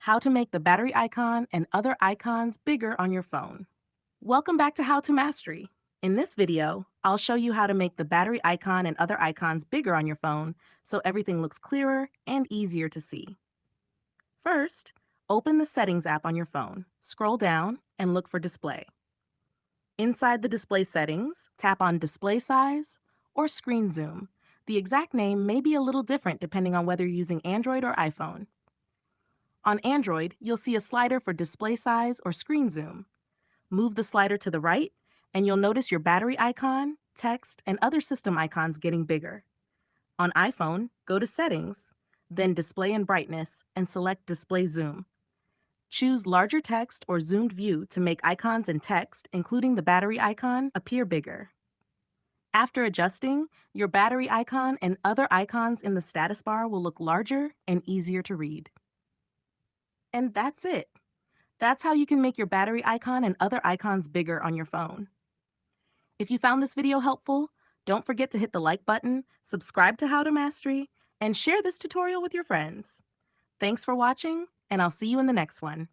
how to make the battery icon and other icons bigger on your phone. Welcome back to How to Mastery. In this video, I'll show you how to make the battery icon and other icons bigger on your phone so everything looks clearer and easier to see. First, open the Settings app on your phone, scroll down, and look for Display. Inside the display settings, tap on Display Size or Screen Zoom. The exact name may be a little different depending on whether you're using Android or iPhone. On Android, you'll see a slider for display size or screen zoom. Move the slider to the right, and you'll notice your battery icon, text, and other system icons getting bigger. On iPhone, go to Settings, then Display and Brightness, and select Display Zoom. Choose Larger Text or Zoomed View to make icons and text, including the battery icon, appear bigger. After adjusting, your battery icon and other icons in the status bar will look larger and easier to read. And that's it. That's how you can make your battery icon and other icons bigger on your phone. If you found this video helpful, don't forget to hit the like button, subscribe to How to Mastery, and share this tutorial with your friends. Thanks for watching, and I'll see you in the next one.